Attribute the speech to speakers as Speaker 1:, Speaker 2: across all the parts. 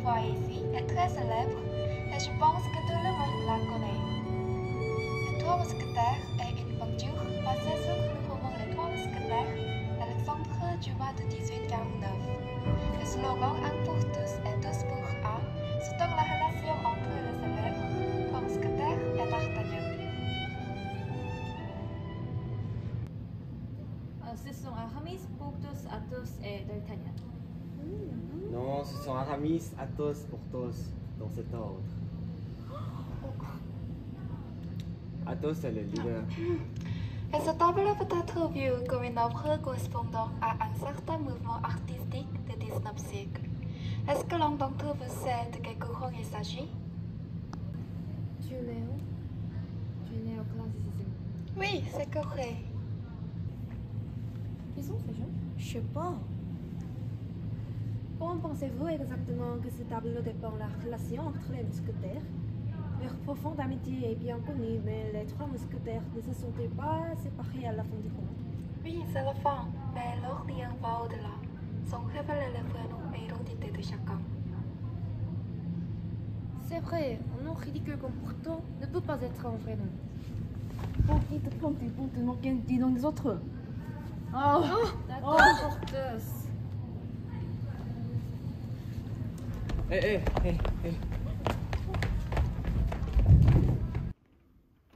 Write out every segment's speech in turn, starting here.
Speaker 1: voyez ici est très célèbre et je pense que tout le monde la connaît. Les Trois Mousquetaires est une peinture basée sur le roman Les Trois Mousquetaires d'Alexandre Dumas de 1849. Le slogan Un pour tous et tous pour un sous-tend la relation entre les célèbres Trois Mousquetaires et D'Artagnan.
Speaker 2: Ce sont Aramis, Porthos, Athos et D'Artagnan.
Speaker 3: Non, ce sont Aramis, Athos, Porthos, dans cet ordre. Athos est le leader.
Speaker 1: Et ce tableau peut être vu comme une œuvre correspondant à un certain mouvement artistique du XIXe siècle. Est-ce que l'un d'entre vous sait de quel courant il s'agit?
Speaker 2: Tu es néoclassicisme.
Speaker 1: Oui, c'est correct.
Speaker 2: Qui sont ces gens?
Speaker 4: Je sais pas.
Speaker 2: Comment pensez-vous exactement que ce tableau dépeint la relation entre les mousquetaires? Leur profonde amitié est bien connue, mais les trois mousquetaires ne se sont-ils pas séparés à la fin du conte?
Speaker 1: Oui, c'est la fin, mais leur lien va au-delà, sans révéler les prénoms et l'identité de chacun.
Speaker 2: C'est vrai, un nom ridicule comme Porthos ne peut pas être un vrai nom.
Speaker 4: Pour qui te planter pour te manquer des noms des autres.
Speaker 2: D'accord, Porthos.
Speaker 3: Hé.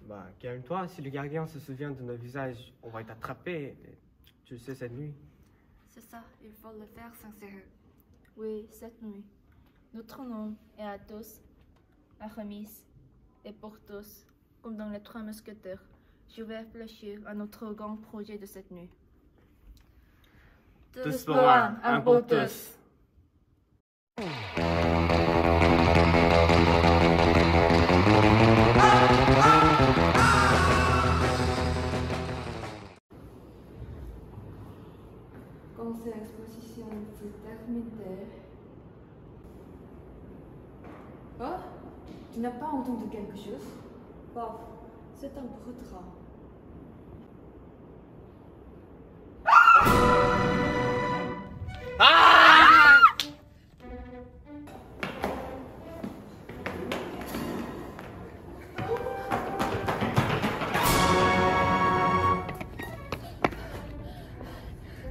Speaker 3: Bah, calme-toi, si le gardien se souvient de nos visages, on va être attrapé. Tu le sais cette nuit.
Speaker 2: C'est ça, il faut le faire sincère. Oui, cette nuit. Notre nom est Athos, Aramis et Porthos, comme dans les Trois Mousquetaires. Je vais réfléchir à notre grand projet de cette nuit.
Speaker 3: Tous pour un pour tous.
Speaker 4: Quand cette exposition se terminait. Oh, tu n'as pas entendu quelque chose? Bof, c'est un bruit de rat.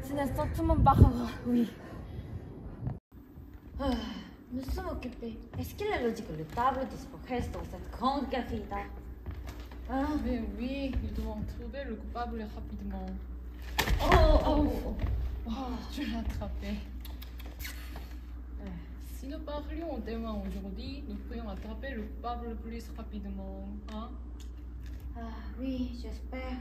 Speaker 2: Cet instant, tout le monde parlera, oui. Nous sommes occupés. Est-ce qu'il est logique que le tableau disparaisse dans cette grande galerie d'art?
Speaker 5: Mais oui, nous devons trouver le coupable rapidement. Tu l'as attrapé. Si nous parlions au témoin aujourd'hui, nous pourrions attraper le coupable le plus rapidement. Hein?
Speaker 2: Oui, j'espère.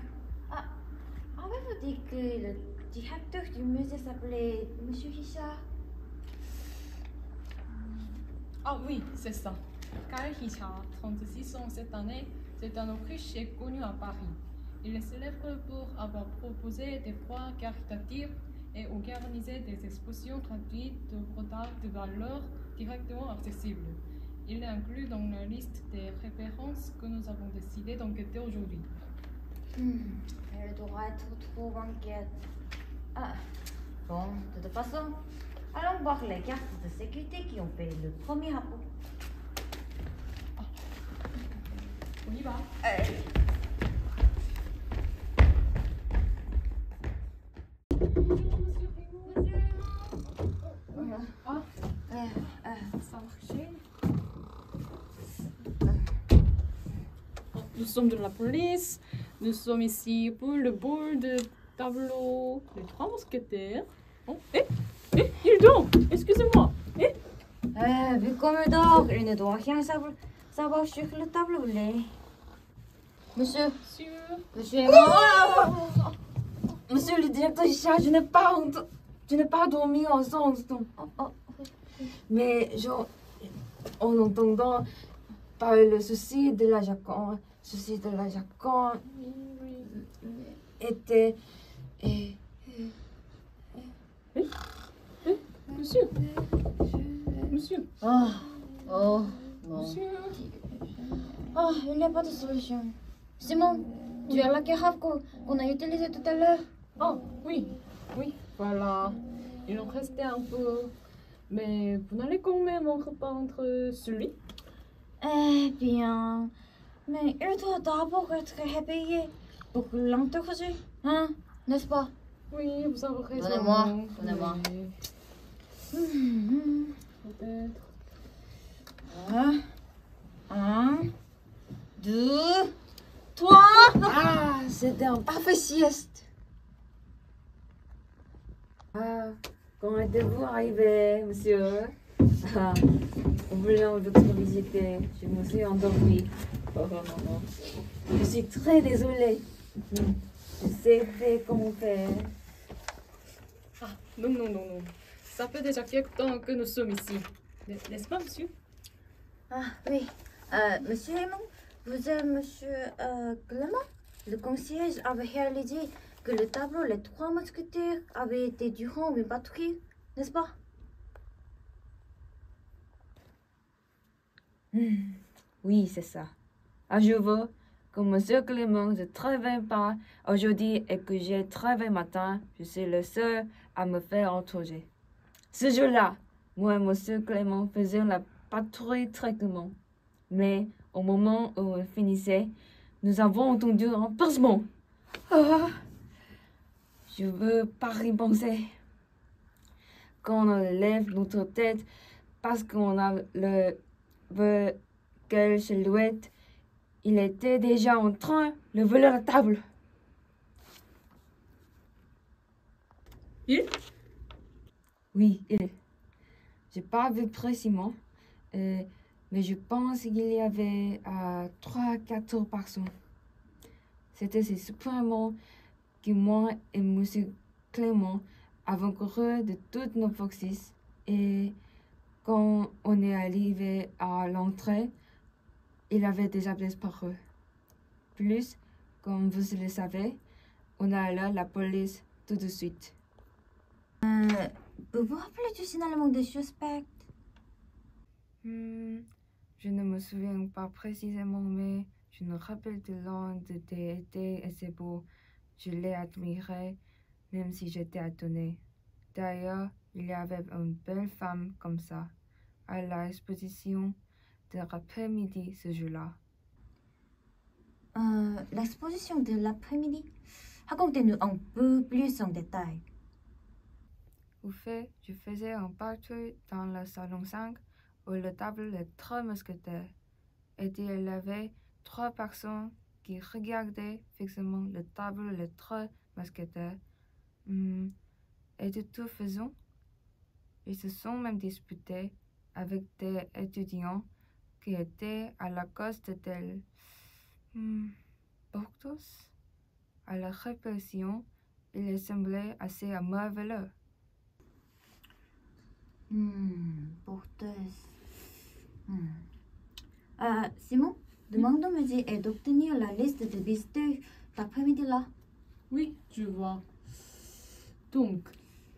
Speaker 2: Avez-vous dit que le directeur du musée s'appelait Monsieur Richard?
Speaker 5: Ah oui, c'est ça. Karl Richard, 36 ans cette année, c'est un Autrichien connu à Paris. Il est célèbre pour avoir proposé des proies caritatives et organisé des expositions gratuites d'œuvres d'art de valeur directement accessibles. Il est inclus dans la liste des références que nous avons décidé d'enquêter aujourd'hui.
Speaker 2: Elle doit être trop inquiète. Bon, de toute façon, allons voir les gardes de sécurité qui ont payé le premier rapport.
Speaker 5: On y va. Ça a marché. Nous sommes de la police. Nous sommes ici pour le bord de tableau Les Trois Mousquetaires. Il dort. Excusez-moi.
Speaker 2: Vu comme il dort, il ne doit rien savoir sur le tableau. Monsieur, monsieur est mort. Monsieur le directeur Richard, je n'ai pas dormi en son instant. Mais en entendant parler le souci de la Jaconde, était
Speaker 5: Monsieur.
Speaker 2: non.
Speaker 5: Monsieur.
Speaker 2: Il n'y a pas de solution. Simon, tu as la carafe qu'on a utilisée tout à l'heure?
Speaker 5: Oui, voilà. Il en restait un peu. Mais vous n'allez quand même en repeindre celui?
Speaker 4: Eh bien, mais il doit d'abord être réveillé pour l'interroger, hein, n'est-ce pas?
Speaker 5: Oui, vous avez raison.
Speaker 4: Donnez-moi.
Speaker 5: Oui. Peut-être.
Speaker 4: Un, deux, trois.
Speaker 2: Ah, c'était un parfait sieste. Ah, quand êtes-vous arrivé, monsieur? Ah, en voulant votre visiter, je me suis endormie. Oh non, non. Je suis très désolée. Je sais comment faire.
Speaker 5: Ah, non. Ça fait déjà quelque temps que nous sommes ici. N'est-ce pas, monsieur?
Speaker 4: Ah oui. Monsieur Raymond, vous êtes monsieur Clément? Le concierge avait réalisé que le tableau Les Trois Mousquetaires avait été durant une patrouille, n'est-ce pas?
Speaker 2: Oui, c'est ça. Ah, je veux que monsieur Clément ne travaille pas aujourd'hui et que j'ai travaillé matin. Je suis le seul à me faire interroger. Ce jour-là, moi et monsieur Clément faisions la patrouille tranquillement. Mais au moment où on finissait, nous avons entendu un pincement. Ah, je veux pas y penser. Quand on lève notre tête parce qu'on a le quelle silhouette, il était déjà en train de voler la table.
Speaker 5: Il?
Speaker 2: Oui, il. J'ai pas vu précisément, mais je pense qu'il y avait 3-4 personnes. C'était si surprenant que moi et M. Clément avons couru de toutes nos forces et quand on est arrivé à l'entrée, il avait déjà disparu. Plus, comme vous le savez, on a là la police tout de suite.
Speaker 4: Vous vous rappelez du signalement des suspects?
Speaker 2: Je ne me souviens pas précisément, mais je me rappelle de l'un des été et c'est beau. Je l'ai admiré, même si j'étais étonnée. D'ailleurs, il y avait une belle femme comme ça, à l'exposition de l'après-midi ce jour-là.
Speaker 4: L'exposition de l'après-midi. Racontez-nous un peu plus en détail.
Speaker 2: Au fait, je faisais un patrouille dans le salon 5 où le table Les Trois Mousquetaires. Et il y avait 3 personnes qui regardaient fixement le tableau Les Trois Mousquetaires. Et de toute façon, ils se sont même disputés avec des étudiants qui étaient à la coste de Porthos. À la répression, il semblait assez mauvais.
Speaker 4: Porteuse. Simon, demandons-moi d'obtenir la liste des visiteurs l'après-midi-là.
Speaker 5: Oui, je vois. Donc,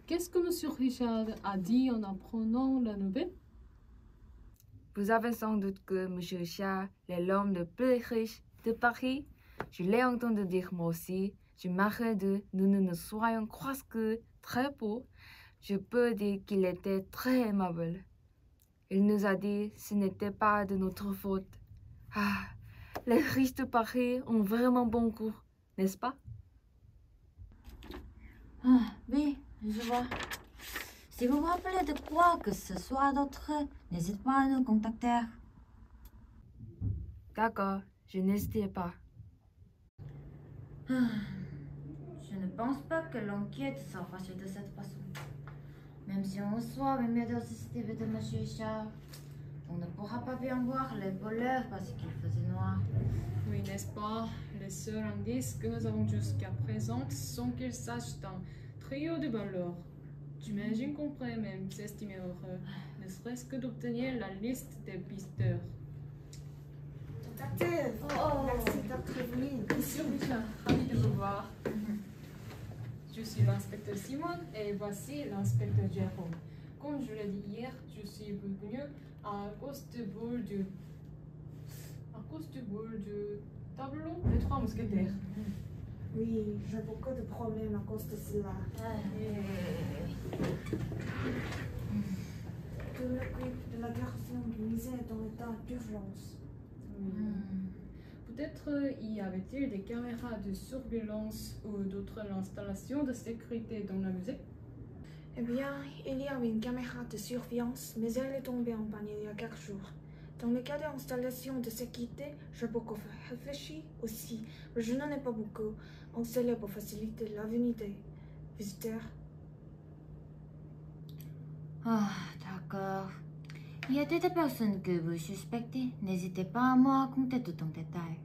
Speaker 5: qu'est-ce que M. Richard a dit en apprenant la nouvelle?
Speaker 2: Vous avez sans doute que M. Richard est l'homme le plus riche de Paris. Je l'ai entendu dire moi aussi. Je m'arrête de nous ne soyons presque très beaux. Je peux dire qu'il était très aimable. Il nous a dit que ce n'était pas de notre faute. Ah, les riches de Paris ont vraiment bon goût, n'est-ce pas?
Speaker 4: Oui, je vois. Si vous vous rappelez de quoi que ce soit d'autre, n'hésitez pas à nous contacter.
Speaker 2: D'accord, je n'hésitais pas.
Speaker 4: Je ne pense pas que l'enquête soit faite de cette façon. Même si on reçoit les méthodes assistées de M. Richard, on ne pourra pas bien voir les voleurs parce qu'il faisait noir.
Speaker 5: Oui, n'est-ce pas? Les seuls indices que nous avons jusqu'à présent sont qu'il s'agit d'un trio de voleurs. J'imagine qu'on pourrait même s'estimer heureux, ne serait-ce que d'obtenir la liste des pisteurs.
Speaker 6: Docteur, merci d'être venu.
Speaker 5: Monsieur Richard, ravi de vous voir. Je suis l'inspecteur Simon et voici l'inspecteur Jérôme. Comme je l'ai dit hier, je suis venu à cause du vol du tableau Les Trois Mousquetaires.
Speaker 6: Oui, j'ai beaucoup de problèmes à cause de cela. que l'équipe de la garçon du musée est dans l'état d'urgence.
Speaker 5: Peut-être y avait-il des caméras de surveillance ou d'autres installations de sécurité dans le musée?
Speaker 6: Eh bien, il y avait une caméra de surveillance, mais elle est tombée en panne il y a quelques jours. Dans le cas d'installation de sécurité, j'ai beaucoup réfléchi aussi, mais je n'en ai pas beaucoup. On s'est pour faciliter la venue des visiteurs.
Speaker 4: Ah, d'accord. Y a-t-il des personnes que vous suspectez? N'hésitez pas à me raconter tout en détail.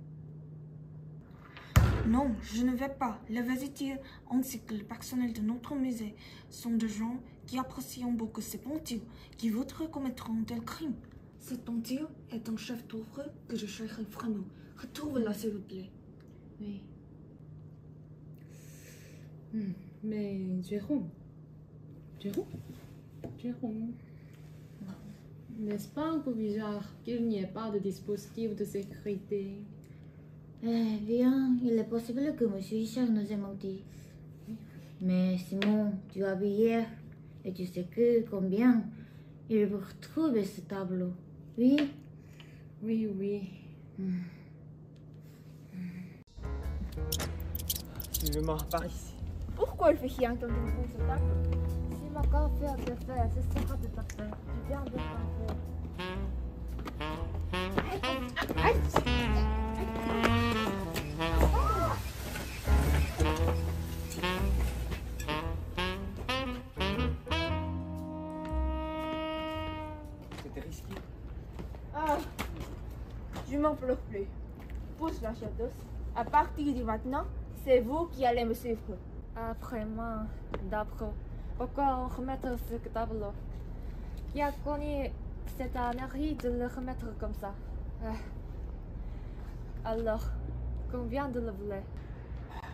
Speaker 6: Non, je ne vais pas. Les visiteurs ainsi que le personnel de notre musée sont des gens qui apprécient beaucoup ces peintures, qui voudraient commettre un tel crime. Cette peinture est un chef d'œuvre que je chercherai vraiment. Retrouve-la, s'il vous plaît.
Speaker 5: Oui. Mais Jérôme, n'est-ce pas un peu bizarre qu'il n'y ait pas de dispositif de sécurité?
Speaker 4: Eh bien, il est possible que M. Richard nous ait menti. Mais Simon, tu as vu hier et tu sais que combien il veut retrouver ce tableau. Oui?
Speaker 5: Oui.
Speaker 3: Suivez-moi, par ici.
Speaker 2: Pourquoi il fait rien quand il pose ce tableau? Si ma affaire de faire, ce sera de ta faire. Tu viens de faire.
Speaker 3: C'était risqué.
Speaker 2: Ah, je m'en pleure plus. Pousse la chateuse. À partir de maintenant, c'est vous qui allez me suivre. Après moi, d'après, pourquoi remettre ce tableau? Qui a connu cette énergie de le remettre comme ça? Alors, combien de le voler?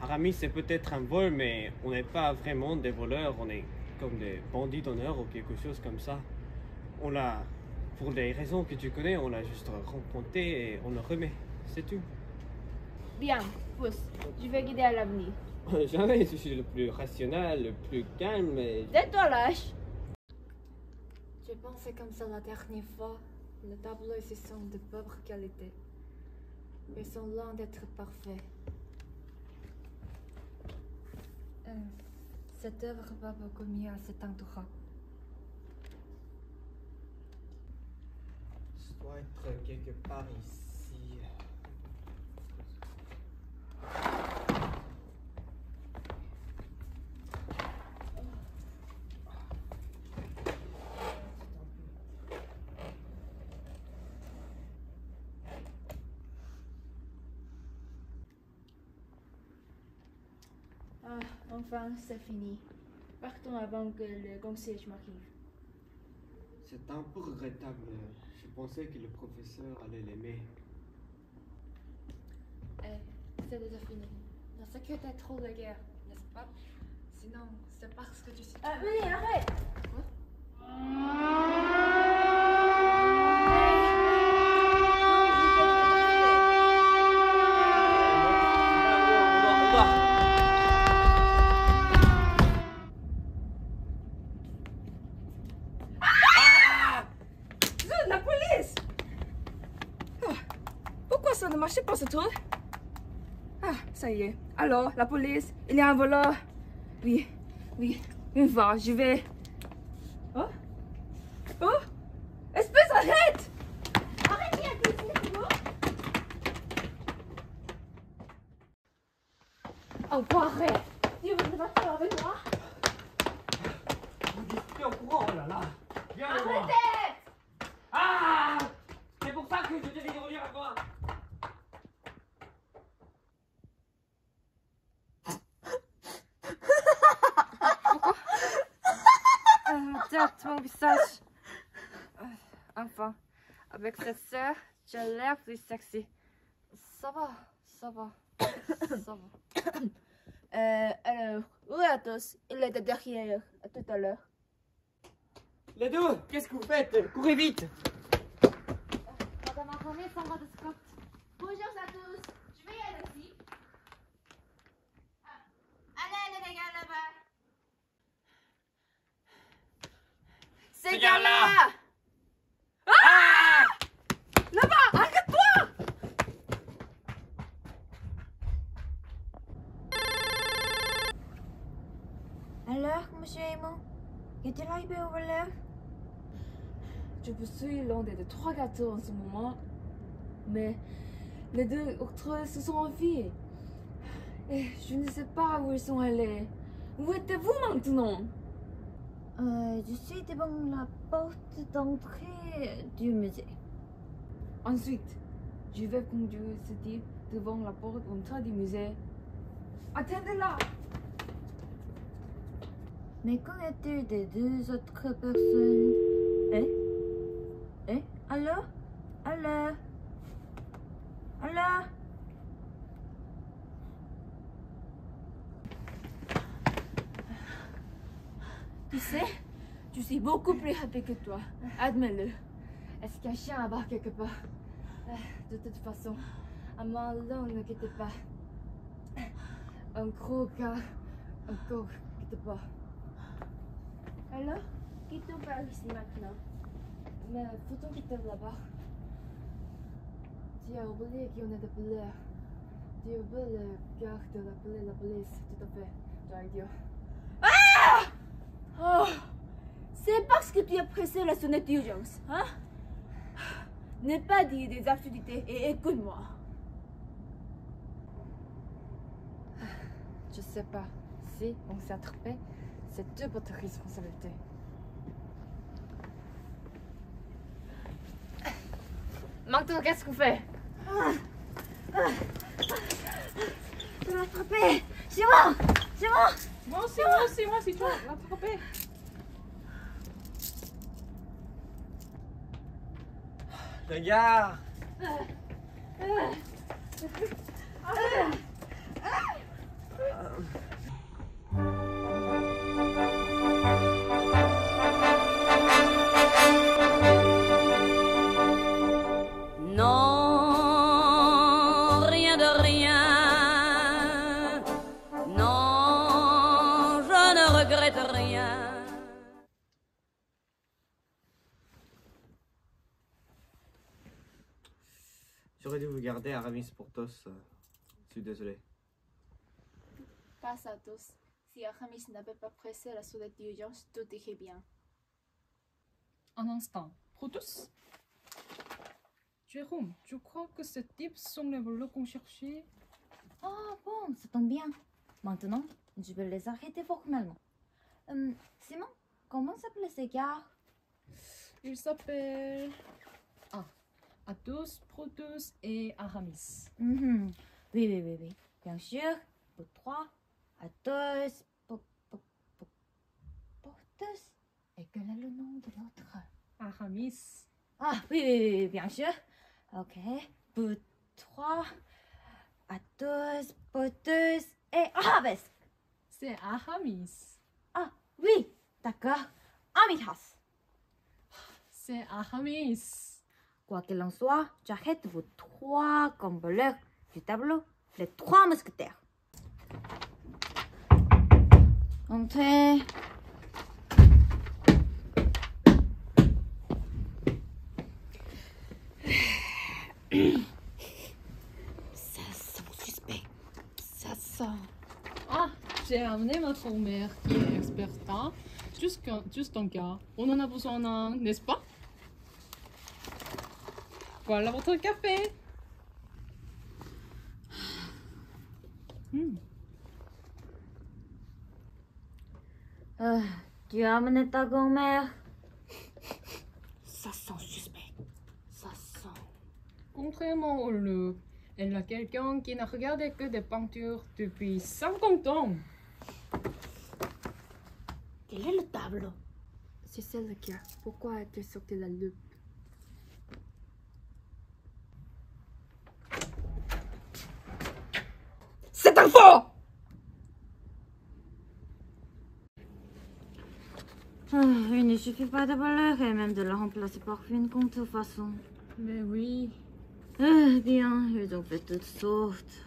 Speaker 3: Aramis, c'est peut-être un vol, mais on n'est pas vraiment des voleurs, on est comme des bandits d'honneur ou quelque chose comme ça. On l'a, pour des raisons que tu connais, on l'a juste remporté et on le remet, c'est tout.
Speaker 2: Bien, pousse. Je vais guider à l'avenir.
Speaker 3: Jamais je suis le plus rationnel, le plus calme et...
Speaker 2: Tais-toi, lâche! J'ai pensé comme ça la dernière fois. Le tableau ici sont de pauvre qualité. Ils sont loin d'être parfaits. Cette œuvre va beaucoup mieux à cet endroit.
Speaker 3: Ça doit être quelque part ici.
Speaker 2: Ah, enfin, c'est fini. Partons avant que le concierge m'arrive.
Speaker 3: C'est un peu regrettable. Je pensais que le professeur allait l'aimer.
Speaker 2: C'est déjà fini. La sécurité est trop de guerre, n'est-ce pas? Sinon, c'est parce que tu sais... Venez, arrête! La police! Pourquoi ça ne marchait pas ce truc? Ah, ça y est. Alors, la police, il y a un voleur. Oui. Une fois, je vais... Oh? Espèce, arrête! Arrête, il y a quelqu'un là. Enfoiré! Tu veux te battre avec moi?
Speaker 3: Vous dites au courant, oh là là. Viens avec moi.
Speaker 2: Arrêtez!
Speaker 3: Ah! C'est pour ça que je te dis de revenir à toi.
Speaker 2: Regarde mon visage. Enfin, avec cette sœur, j'ai l'air plus sexy. Ça va. Alors, où est Athos? Il était derrière, à tout à l'heure.
Speaker 3: Les deux, qu'est-ce que vous faites? Courez vite!
Speaker 2: Madame Armée s'en va de Scott. Bonjour à tous, je vais y aller aussi. Allez les gars là-bas. Ces gars-là!
Speaker 4: voleur, monsieur Aymon? Qu'est-il arrivé au voleur?
Speaker 2: Je poursuis l'un des 3 gâteaux en ce moment, mais les 2 autres se sont enfuis. Et je ne sais pas où ils sont allés. Où êtes-vous maintenant?
Speaker 4: Je suis devant la porte d'entrée du musée.
Speaker 2: Ensuite, je vais conduire ce type devant la porte d'entrée du musée. Attendez-la!
Speaker 4: Mais qu'en est-il des 2 autres personnes? Allô? Allô? Allô?
Speaker 2: Tu sais, je suis beaucoup plus rapide que toi. Admets-le. Est-ce qu'il y a un chien à bas quelque part? De toute façon, à main longue, ne quitte pas. Un gros gars, encore quelque part.
Speaker 4: Alors? Quittons par ici maintenant.
Speaker 2: Mais faut-on quitter là-bas? Tu as oublié qu'il y en a des voleurs. Tu as oublié le garde de la police. Tout à fait. J'ai idiot.
Speaker 7: Oh, c'est parce que tu as pressé la sonnette d'urgence, hein? N'aie pas dit des absurdités et écoute-moi.
Speaker 2: Je sais pas. Si on s'est attrapé, c'est de votre responsabilité. Maintenant, qu'est-ce qu'on fait?
Speaker 4: Tu m'as attrapé! C'est moi! C'est moi!
Speaker 5: Moi aussi, tu vas l'attraper.
Speaker 3: La gare!
Speaker 8: Non, rien de rien. Non, je ne regrette rien.
Speaker 3: J'aurais dû vous garder Aramis Porthos. Je suis désolé.
Speaker 1: Passe à tous. Si Aramis n'avait pas pressé la sonnette d'urgence, tout irait bien.
Speaker 5: Un instant. Protus? Jérôme, tu crois que ce type sont les voleurs qu'on cherchait?
Speaker 4: Ah bon, ça tombe bien. Maintenant, je vais les arrêter formellement. Simon, comment s'appellent ces gars?
Speaker 5: Il s'appelle... Athos, Protus et Aramis.
Speaker 4: Oui. Bien sûr. Pour 3, Athos, Porthos. Et quel est le nom de l'autre?
Speaker 5: Aramis.
Speaker 4: Ah, oui, bien sûr. Ok. Pour 3, Athos, Porthos et Aramis.
Speaker 5: C'est Aramis.
Speaker 4: Ah, oui, d'accord. Amitas.
Speaker 5: C'est Aramis.
Speaker 4: Quoi qu'il en soit, j'arrête vos 3 comme voleurs du tableau, les 3 mousquetaires. Entrez.
Speaker 7: Ça sent suspect. Ça sent.
Speaker 5: Ah, j'ai amené ma mère qui est experte. Hein? Juste en cas. On en a besoin d'un, n'est-ce pas? Voilà votre café.
Speaker 4: Tu as amené ta grand-mère?
Speaker 7: Ça sent suspect. Ça sent.
Speaker 5: Contrairement au look, elle a quelqu'un qui n'a regardé que des peintures depuis 50 ans.
Speaker 7: Quel est le tableau?
Speaker 1: C'est celle qui a. Pourquoi a-t-elle sorti la loupe?
Speaker 7: C'est un faux!
Speaker 4: Il ne suffit pas de voleur et même de la remplacer par une contrefaçon.
Speaker 5: Mais oui.
Speaker 4: Bien, ils ont fait toutes sortes.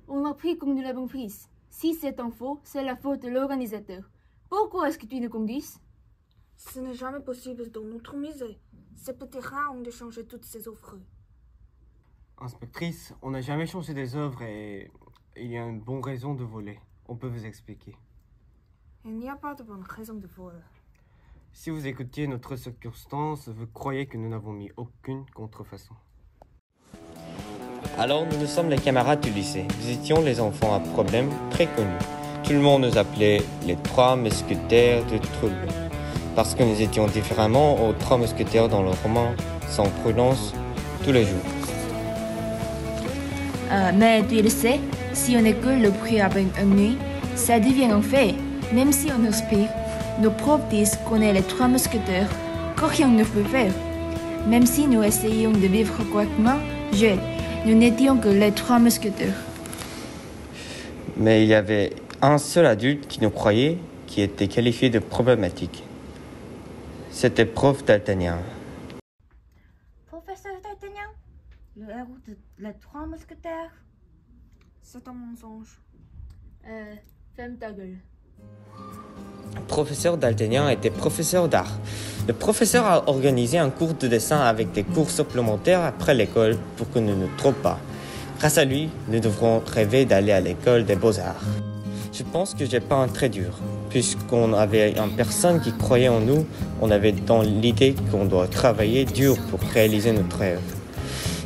Speaker 7: On a pris comme nous l'avons prise. Si c'est un faux, c'est la faute de l'organisateur. Pourquoi est-ce que tu nous conduis?
Speaker 6: Ce n'est jamais possible dans notre musée. Ces petits rats ont dû changer toutes ces offres.
Speaker 3: Inspectrice, on n'a jamais changé des œuvres et il y a une bonne raison de voler. On peut vous expliquer.
Speaker 6: Il n'y a pas de bonne raison de vol.
Speaker 3: Si vous écoutiez notre circonstance, vous croyez que nous n'avons mis aucune contrefaçon. Alors, nous sommes les camarades du lycée. Nous étions les enfants à problème très connus. Tout le monde nous appelait les trois mousquetaires de trouble. Parce que nous étions différemment aux trois mousquetaires dans le roman, sans prudence, tous les jours.
Speaker 7: Mais tu le sais, si on écoute le bruit avec un œil, ça devient un fait. Même si on respire, nos profs disent qu'on est les trois mousquetaires, que rien ne peut faire. Même si nous essayons de vivre correctement, nous n'étions que les trois mousquetaires.
Speaker 3: Mais il y avait un seul adulte qui nous croyait, qui était qualifié de problématique. C'était prof d'Altanien.
Speaker 4: Professeur d'Artagnan, le héros de Les Trois Mousquetaires.
Speaker 6: C'est un mensonge.
Speaker 7: Ferme ta gueule.
Speaker 3: Professeur d'Altanien était professeur d'art. Le professeur a organisé un cours de dessin avec des cours supplémentaires après l'école pour que nous ne trompions pas. Grâce à lui, nous devrons rêver d'aller à l'école des beaux-arts. Je pense que j'ai pas un très dur. Puisqu'on avait une personne qui croyait en nous, on avait dans l'idée qu'on doit travailler dur pour réaliser notre rêve.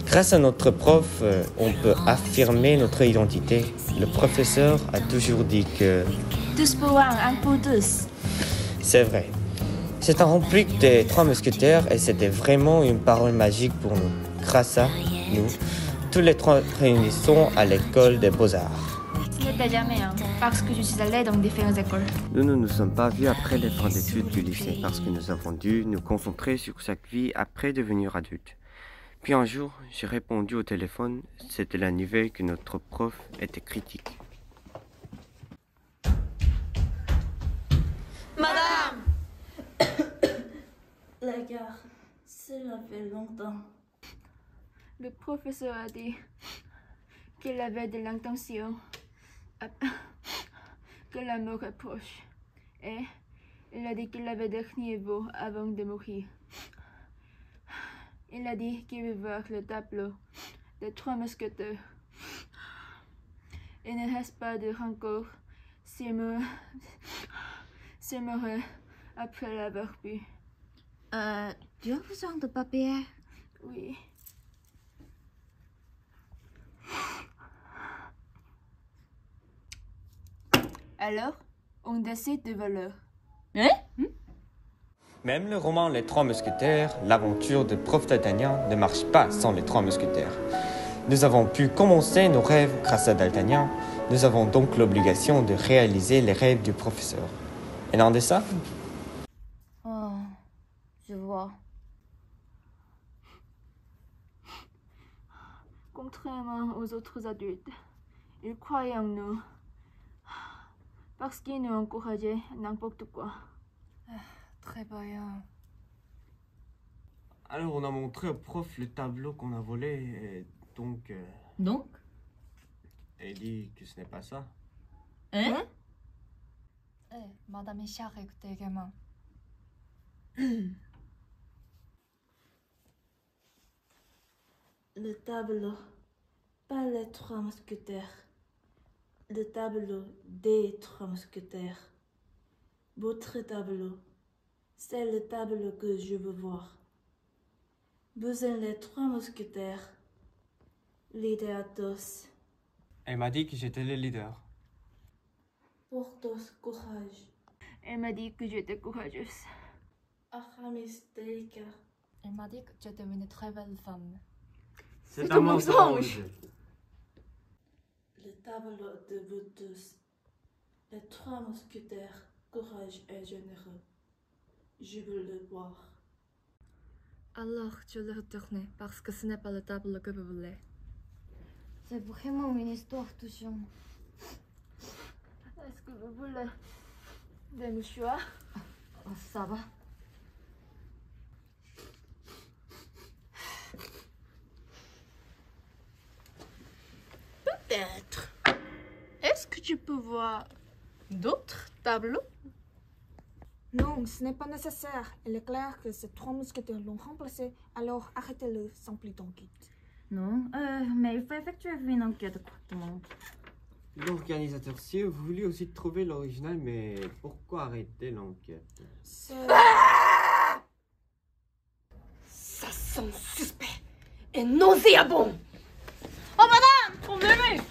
Speaker 3: Grâce à notre prof, on peut affirmer notre identité. Le professeur a toujours dit que...
Speaker 7: Tous pour un pour tous.
Speaker 3: C'est vrai. C'est un réplique des Trois Mousquetaires et c'était vraiment une parole magique pour nous. Grâce à nous, tous les trois réunissons à l'école des beaux-arts.
Speaker 7: Ce n'était jamais, parce que je suis allée dans différentes écoles.
Speaker 3: Nous ne nous sommes pas vus après les fins d'études du lycée parce que nous avons dû nous concentrer sur chaque vie après devenir adulte. Puis un jour, j'ai répondu au téléphone, c'était la nouvelle que notre prof était critique.
Speaker 8: Madame!
Speaker 9: La gare, cela fait longtemps.
Speaker 7: Le professeur a dit qu'il avait de l'intention, que la mort est proche. Et il a dit qu'il avait dernier mot avant de mourir. Il a dit qu'il veut voir le tableau des Trois Mousquetaires. Il ne reste pas de rancœur s'il meurt après l'avoir bu.
Speaker 4: Tu as besoin de papier?
Speaker 7: Oui. Alors, on décide de valeur.
Speaker 3: Même le roman Les Trois Mousquetaires, l'aventure de prof d'Altanien ne marche pas sans les Trois Mousquetaires. Nous avons pu commencer nos rêves grâce à d'Altanien. Nous avons donc l'obligation de réaliser les rêves du professeur. Et non de ça?
Speaker 4: Oh, je vois.
Speaker 7: Contrairement aux autres adultes, ils croyaient en nous. Parce qu'ils nous encourageaient n'importe quoi.
Speaker 2: Très bien.
Speaker 3: Alors on a montré au prof le tableau qu'on a volé et donc...
Speaker 9: Donc?
Speaker 3: Elle dit que ce n'est pas ça.
Speaker 9: Hein?
Speaker 1: Madame Michard, écoutez également.
Speaker 9: Le tableau, pas les Trois Mousquetaires. Le tableau des Trois Mousquetaires. Votre tableau, c'est le tableau que je veux voir. Vous êtes les Trois Mousquetaires. Lideratos.
Speaker 3: Elle m'a dit que j'étais le leader.
Speaker 9: Portos courage.
Speaker 7: Elle m'a dit que j'étais courageuse.
Speaker 9: Aramis delicat.
Speaker 1: Elle m'a dit que tu étais une très belle femme.
Speaker 3: C'est un mensonge.
Speaker 9: Le tableau de vous tous. Les Trois Mousquetaires, courage et généreux. Je veux le voir.
Speaker 1: Alors, je le retourne parce que ce n'est pas le tableau que vous voulez.
Speaker 4: C'est vraiment une histoire touchante.
Speaker 7: Est-ce que vous voulez des mouchoirs?
Speaker 4: Oh, ça va.
Speaker 5: Peut-être. Est-ce que tu peux voir d'autres tableaux?
Speaker 6: Non, ce n'est pas nécessaire. Il est clair que ces Trois Mousquetaires l'ont remplacé, alors arrêtez-le sans plus d'enquête.
Speaker 4: Non, mais il faut effectuer une enquête correctement.
Speaker 3: L'organisateur, si vous voulez aussi trouver l'original, mais pourquoi arrêter l'enquête?
Speaker 6: Ça
Speaker 10: sent suspect et nauséabond.
Speaker 5: Oh madame, mon bébé!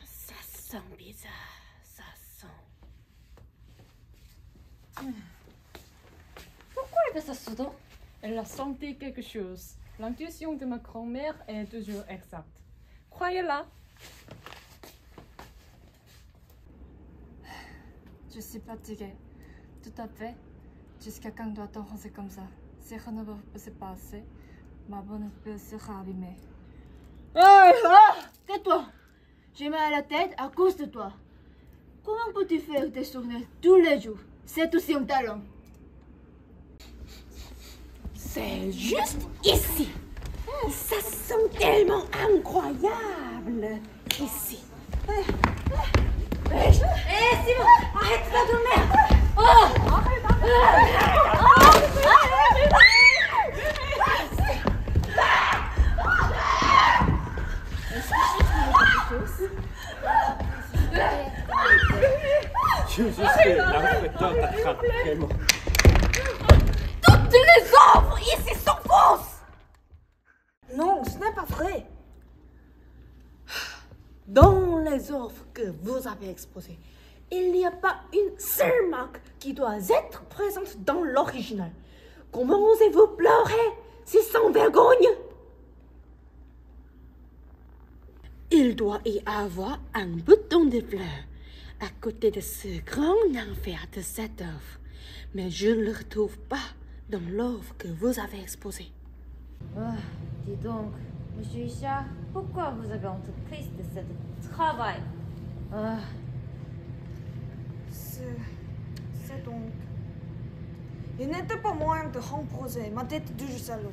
Speaker 10: Ça sent bizarre, ça sent.
Speaker 5: Pourquoi est-ce ça soudain? Elle a senti quelque chose. L'intuition de ma grand-mère est toujours exacte. Croyez-la.
Speaker 1: Je suis fatiguée. Tout à fait. Jusqu'à quand doit-on rester comme ça? Si rien ne peut se passer, ma bonne peau sera abîmée.
Speaker 9: Tais-toi! J'ai mal à la tête à cause de toi. Comment peux-tu faire tes souvenirs tous les jours? C'est aussi un talent.
Speaker 10: C'est juste ici. Ça sent tellement incroyable ici.
Speaker 4: Simon, arrête de dormir!
Speaker 3: Je veux juste que l'inspecteur t'attrape vraiment.
Speaker 10: Toutes les offres ici sont fausses.
Speaker 6: Non, ce n'est pas vrai.
Speaker 10: Dans les offres que vous avez exposées, il n'y a pas une seule marque qui doit être présente dans l'original. Comment osez-vous pleurer si sans vergogne? Il doit y avoir un bouton de fleurs à côté de ce grand enfer de cette offre, mais je ne le retrouve pas dans l'offre que vous avez exposée.
Speaker 4: Dis donc, monsieur Isha, pourquoi vous avez entrepris de ce travail?
Speaker 6: C'est donc... Il n'était pas moyen de remposer ma tête du salaud.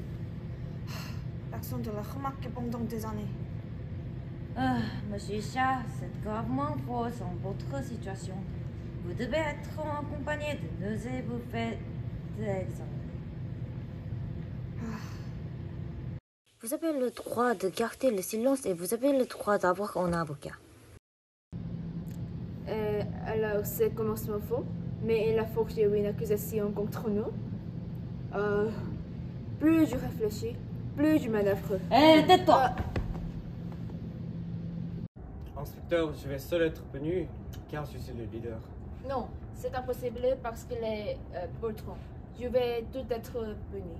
Speaker 6: Personne ne l'a remarqué pendant des années.
Speaker 4: Monsieur Isha, c'est gravement fausse en votre situation. Vous devez être accompagné de nous et vous faites des examens. Vous avez le droit de garder le silence et vous avez le droit d'avoir un avocat.
Speaker 9: Alors, c'est commencement faux, mais il a forgé une accusation contre nous. Plus je réfléchis, plus je manœuvre.
Speaker 4: Tais-toi!
Speaker 3: Inspecteur, je vais seul être venu car je suis le leader.
Speaker 9: Non, c'est impossible parce qu'il est patron. Je vais tout être puni.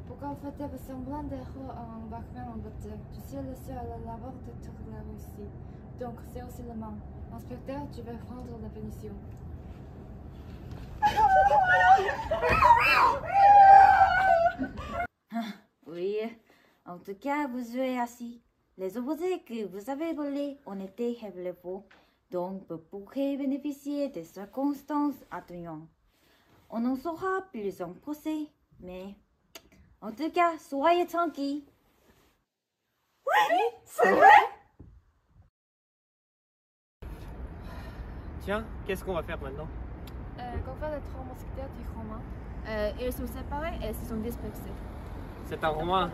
Speaker 1: Pourquoi faites-vous semblant d'être un vaccin en voiture? Je suis le seul à l'avoir de toute la Russie. Donc, c'est aussi le manque. Inspecteur, tu vas prendre la punition.
Speaker 4: Oui, en tout cas, vous jouez assis. Les opposés que vous avez volés ont été révélés faux, donc vous pourrez bénéficier des circonstances atténuantes. On en saura plus en procès, mais en tout cas, soyez tranquilles.
Speaker 10: Oui, c'est vrai.
Speaker 3: Tiens, qu'est-ce qu'on va faire maintenant?
Speaker 1: Qu'ont fait les trois mousquetaires du roman?
Speaker 9: Ils sont séparés et se sont dispersés.
Speaker 3: C'est un roman.